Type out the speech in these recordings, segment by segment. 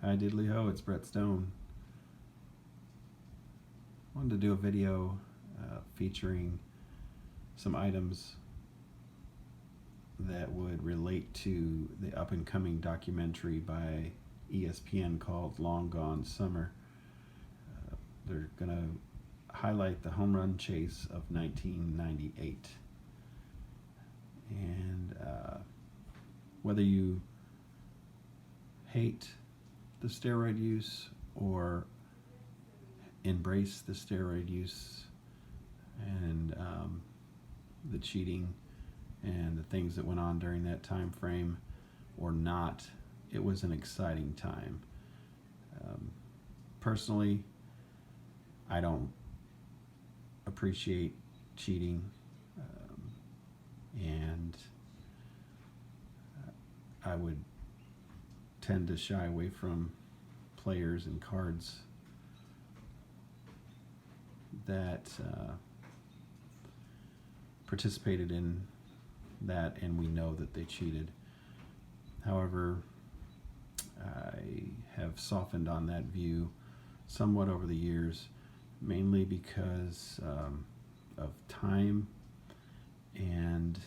Hi diddly ho, it's Brett Stone. Wanted to do a video featuring some items that would relate to the up and coming documentary by ESPN called Long Gone Summer. They're going to highlight the home run chase of 1998. And whether you hate the steroid use or embrace the steroid use and the cheating and the things that went on during that time frame or not, it was an exciting time. Personally, I don't appreciate cheating, and I would tend to shy away from players and cards that participated in that, and we know that they cheated. However, I have softened on that view somewhat over the years, mainly because of time, and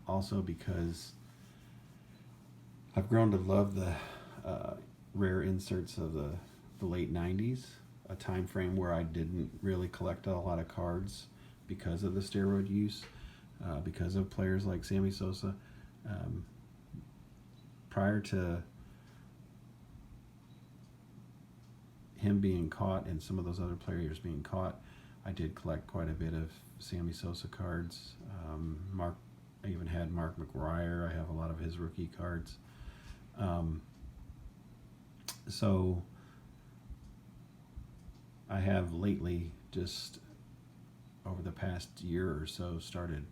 also because I've grown to love the rare inserts of the late 90s, a time frame where I didn't really collect a lot of cards because of the steroid use, because of players like Sammy Sosa. Prior to him being caught and some of those other players being caught, I did collect quite a bit of Sammy Sosa cards. I even had Mark Mcgwire. I have a lot of his rookie cards. So I have lately, just over the past year or so, started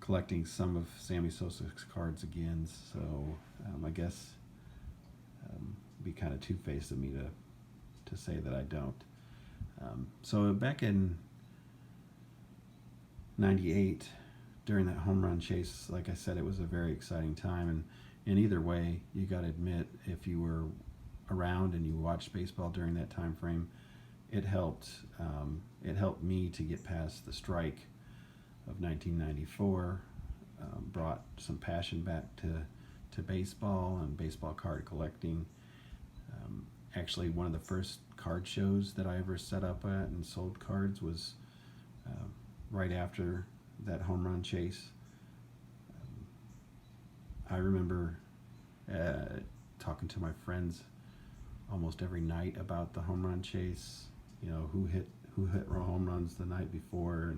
collecting some of Sammy Sosa's cards again. So I guess it'd be kind of two-faced of me to say that I don't. So back in 98, during that home run chase, like I said, it was a very exciting time. And either way, you got to admit, if you were around and you watched baseball during that time frame, it helped me to get past the strike of 1994, brought some passion back to baseball and baseball card collecting. Actually, one of the first card shows that I ever set up at and sold cards was right after that home run chase. I remember talking to my friends almost every night about the home run chase. You know, who hit home runs the night before,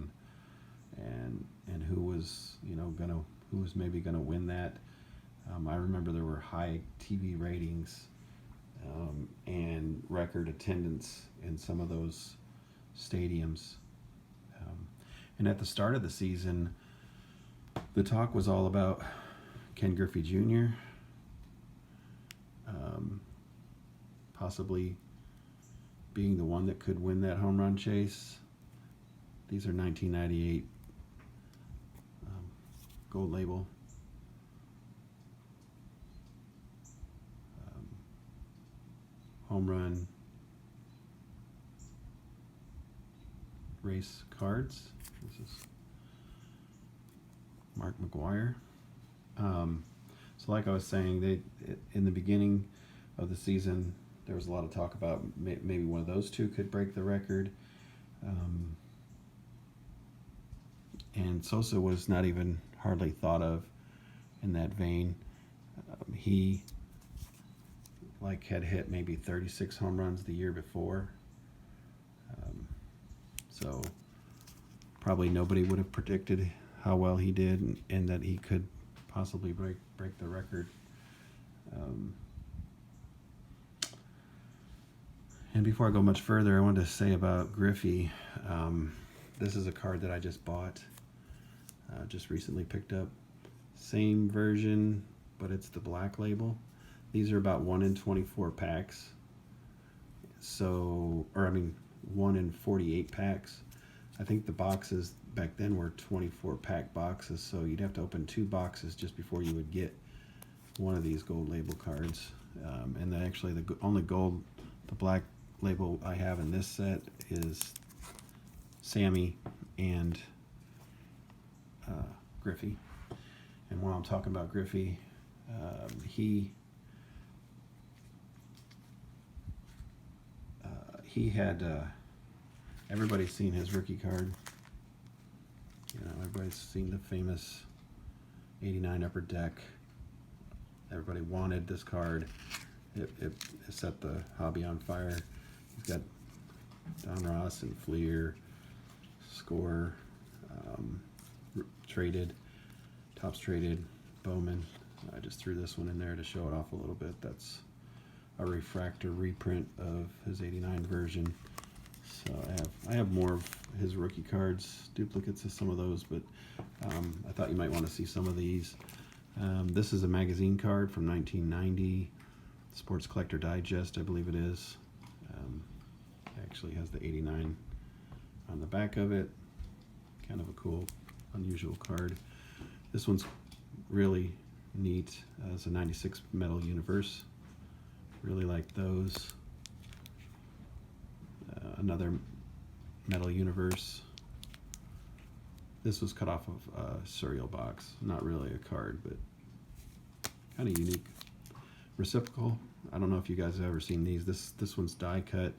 and who was maybe gonna win that. I remember there were high TV ratings and record attendance in some of those stadiums. And at the start of the season, the talk was all about Ken Griffey Jr. Possibly being the one that could win that home run chase. These are 1998 gold label home run race cards. This is Mark Mcgwire. So like I was saying, in the beginning of the season, there was a lot of talk about maybe one of those two could break the record. And Sosa was not even hardly thought of in that vein. He had hit maybe 36 home runs the year before. So probably nobody would have predicted how well he did and that he could possibly break the record. And before I go much further, I wanted to say about Griffey. This is a card that I just bought, just recently picked up. Same version, but it's the black label. These are about 1 in 24 packs. 1 in 48 packs. I think the boxes back then were 24 pack boxes, so you'd have to open 2 boxes just before you would get one of these gold label cards. And actually the only gold, the black label I have in this set is Sammy and Griffey. And while I'm talking about Griffey, he had everybody's seen his rookie card. You know, everybody's seen the famous '89 Upper Deck. Everybody wanted this card. It set the hobby on fire. He's got Don Ross and Fleer, Score, traded, Topps traded, Bowman. I just threw this one in there to show it off a little bit. That's a refractor reprint of his '89 version. So I have more of his rookie cards, duplicates of some of those, but I thought you might want to see some of these. This is a magazine card from 1990, Sports Collector Digest, I believe it is. Actually has the '89 on the back of it. Kind of a cool, unusual card. This one's really neat. It's a '96 Metal Universe. Really like those. Another Metal Universe. This was cut off of a cereal box. Not really a card, but kind of unique. Reciprocal. I don't know if you guys have ever seen these. This one's die cut,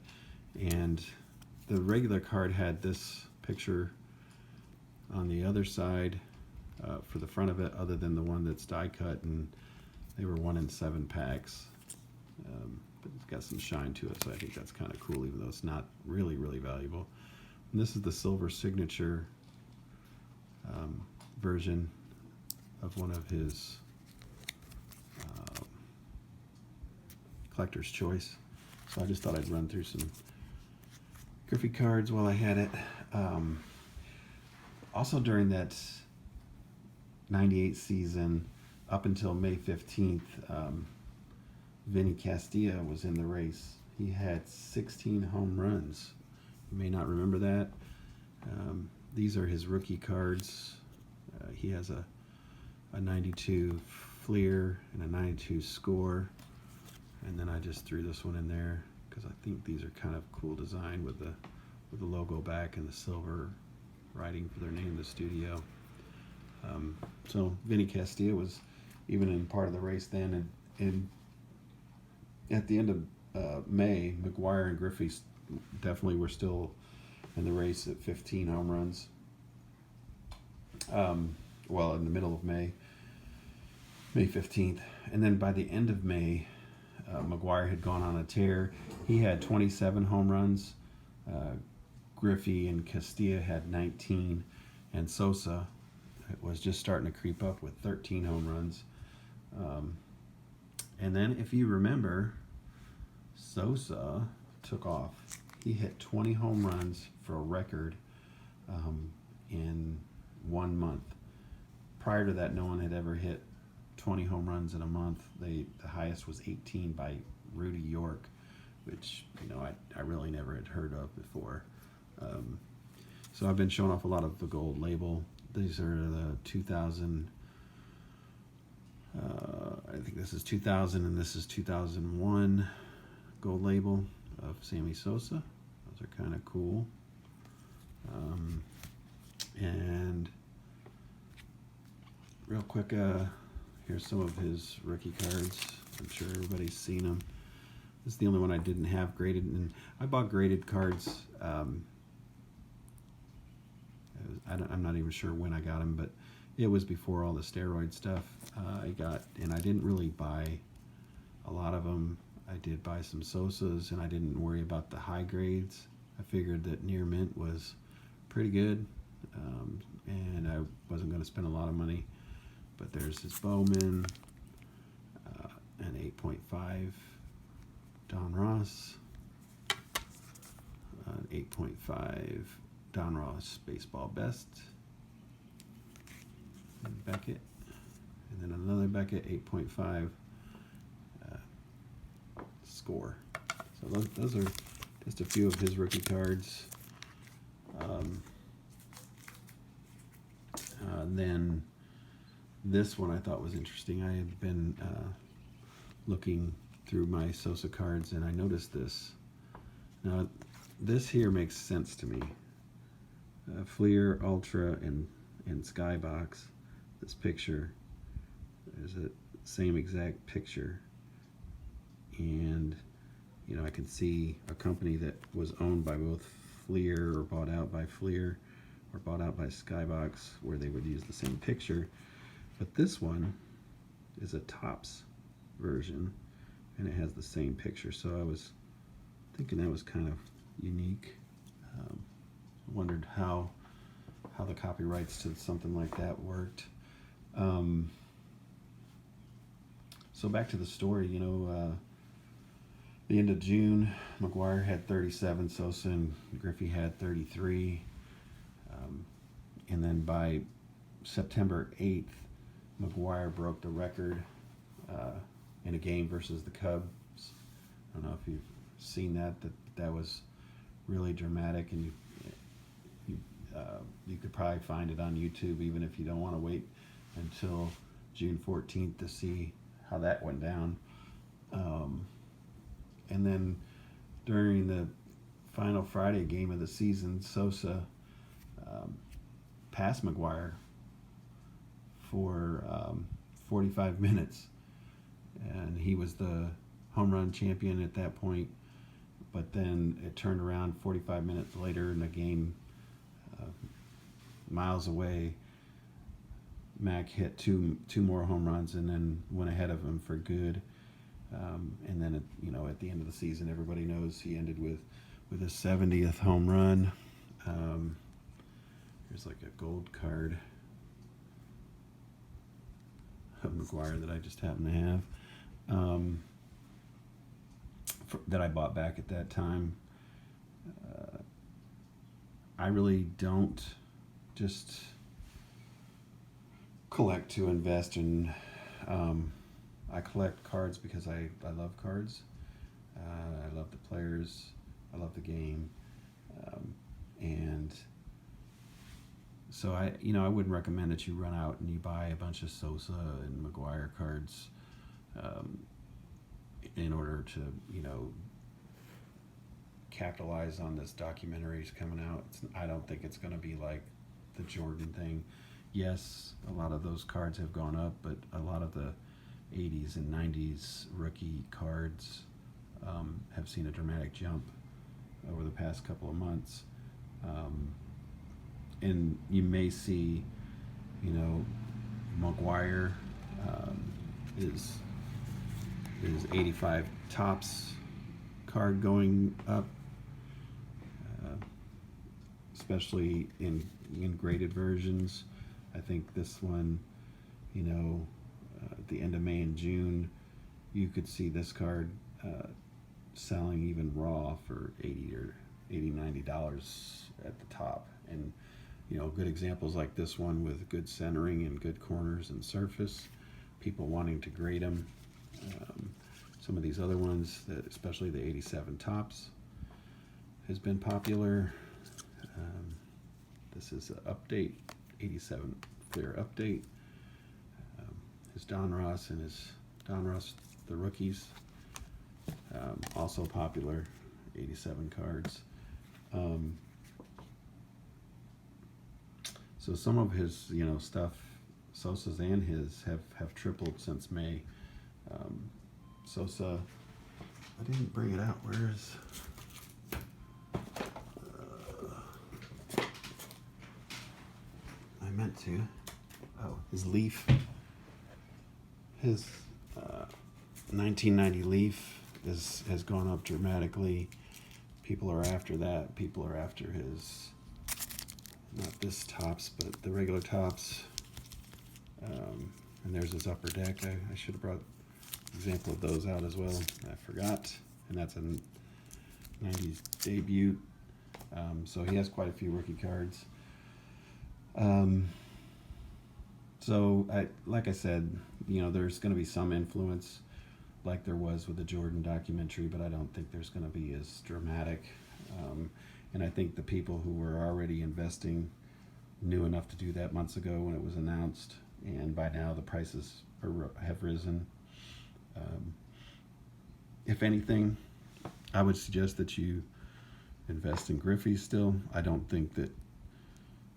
and the regular card had this picture on the other side for the front of it, other than the one that's die cut, and they were 1 in 7 packs. But it's got some shine to it, so I think that's kind of cool, even though it's not really valuable. And this is the silver signature version of one of his collector's choice. So I just thought I'd run through some Griffey cards while I had it. Also during that '98 season, up until May 15th, Vinny Castilla was in the race. He had 16 home runs. You may not remember that. These are his rookie cards. He has a 92 Fleer and a 92 Score. And then I just threw this one in there because I think these are kind of cool design with the logo back and the silver writing for their name in the studio. So Vinny Castilla was even in part of the race then, and at the end of May, Mcgwire and Griffey definitely were still in the race at 15 home runs. Well, in the middle of May 15th. And then by the end of May, Mcgwire had gone on a tear. He had 27 home runs. Griffey and Castilla had 19. And Sosa was just starting to creep up with 13 home runs. And then, if you remember, Sosa took off. He hit 20 home runs for a record in 1 month. Prior to that, no one had ever hit 20 home runs in a month. The highest was 18 by Rudy York, which I really never had heard of before. So I've been showing off a lot of the gold label. These are the 2000. I think this is 2000 and this is 2001 gold label of Sammy Sosa. Those are kind of cool. And real quick, here's some of his rookie cards. I'm sure everybody's seen them. This is the only one I didn't have graded, and I bought graded cards. I'm not even sure when I got them, but it was before all the steroid stuff I got, and I didn't really buy a lot of them. I did buy some Sosas, and I didn't worry about the high grades. I figured that near mint was pretty good, and I wasn't going to spend a lot of money. But there's this Bowman, an 8.5 Don Ross, an 8.5 Don Ross Baseball Best, and Beckett, and then another Beckett 8.5 Score. So those are just a few of his rookie cards. Then this one I thought was interesting. I had been looking through my Sosa cards, and I noticed this. Now, this here makes sense to me. Fleer, Ultra, and Skybox. This picture is the same exact picture, and I can see a company that was owned by both Fleer or bought out by Fleer or bought out by Skybox, where they would use the same picture. But this one is a Topps version, and it has the same picture. So I was thinking that was kind of unique. Wondered how the copyrights to something like that worked. So back to the story, the end of June, Mcgwire had 37, Sosa and Griffey had 33. And then by September 8th, Mcgwire broke the record in a game versus the Cubs. I don't know if you've seen that was really dramatic, and you could probably find it on YouTube, even if you don't want to wait until June 14th to see how that went down. And then during the final Friday game of the season, Sosa passed Mcgwire for 45 minutes, and he was the home run champion at that point. But then it turned around 45 minutes later in a game miles away. Mac hit two more home runs and then went ahead of him for good. And then at the end of the season, everybody knows he ended with his 70th home run. Here's like a gold card of Mcgwire that I just happen to have, that I bought back at that time. I really don't just collect to invest in. I collect cards because I love cards. I love the players. I love the game. And so I wouldn't recommend that you run out and you buy a bunch of Sosa and Mcgwire cards in order to, capitalize on this documentary coming out. I don't think it's going to be like the Jordan thing. Yes, a lot of those cards have gone up, but a lot of the 80s and 90s rookie cards have seen a dramatic jump over the past couple of months. And you may see, Mcgwire is 85 Topps card going up, especially in graded versions. I think this one, at the end of May and June, you could see this card selling even raw for $80 $90 at the top. And good examples like this one with good centering and good corners and surface, people wanting to grade them. Some of these other ones, especially the 87 Topps, has been popular. This is an update, 87 Fleer update. His Don Ross the rookies, also popular, 87 cards. So some of his stuff, Sosa's and his, have tripled since May. Sosa, I didn't bring it out. Where is? I meant to. Oh, his Leaf. His 1990 Leaf has gone up dramatically. People are after that. People are after his, not this Topps, but the regular Topps. And there's his Upper Deck. I should have brought an example of those out as well. I forgot. And that's a 90s debut. So he has quite a few rookie cards. So like I said, there's going to be some influence like there was with the Jordan documentary, but I don't think there's going to be as dramatic. And I think the people who were already investing knew enough to do that months ago when it was announced. and by now the prices have risen. If anything, I would suggest that you invest in Griffey still. I don't think that,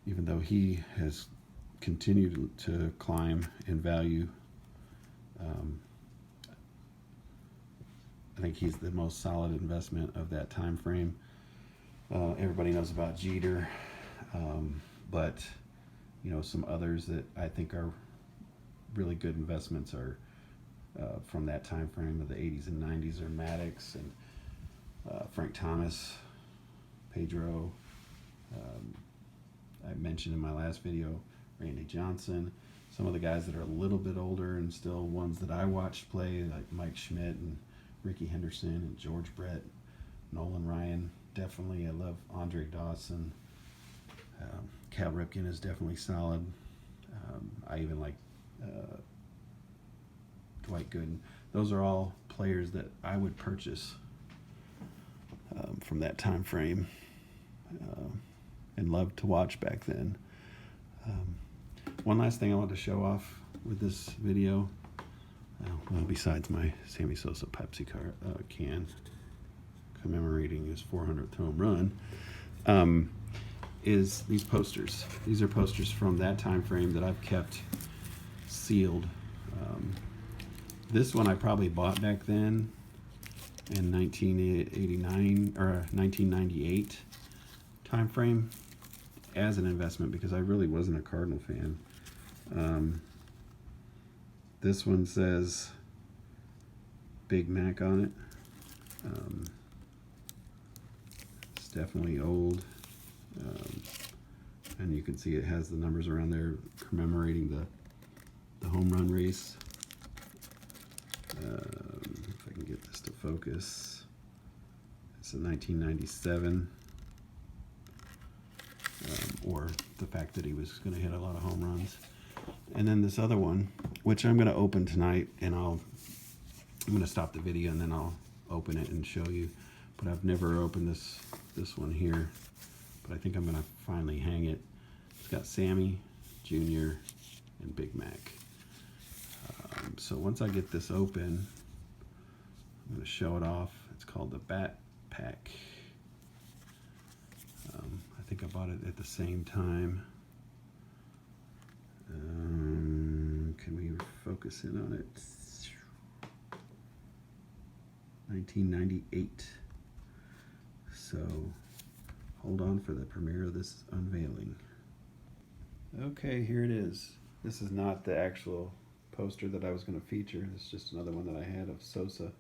even though he has continued to climb in value, I think he's the most solid investment of that time frame. Everybody knows about Jeter, but some others that I think are really good investments are from that time frame of the 80s and 90s are Maddox and Frank Thomas, Pedro. I mentioned in my last video Randy Johnson. Some of the guys that are a little bit older and still ones that I watched play, like Mike Schmidt and Ricky Henderson and George Brett, Nolan Ryan. Definitely, I love Andre Dawson. Cal Ripken is definitely solid. I even like Dwight Gooden. Those are all players that I would purchase from that time frame and loved to watch back then. One last thing I want to show off with this video, well, besides my Sammy Sosa Pepsi can commemorating his 400th home run, is these posters. These are posters from that time frame that I've kept sealed. This one I probably bought back then in 1989 or 1998 time frame as an investment because I really wasn't a Cardinal fan. This one says Big Mac on it. It's definitely old. And you can see it has the numbers around there commemorating the home run race. If I can get this to focus, it's a 1997, or the fact that he was going to hit a lot of home runs. And then this other one, which I'm going to open tonight, and I'm going to stop the video and then I'll open it and show you. But I've never opened this one here, but I think I'm going to finally hang it. It's got Sammy, Junior, and Big Mac. So once I get this open, I'm going to show it off. It's called the Bat Pack. I think I bought it at the same time. Can we focus in on it? 1998. So hold on for the premiere of this unveiling. Okay, here it is. This is not the actual poster that I was going to feature. It's just another one that I had of Sosa.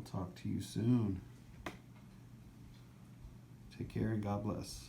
will talk to you soon. Take care and God bless.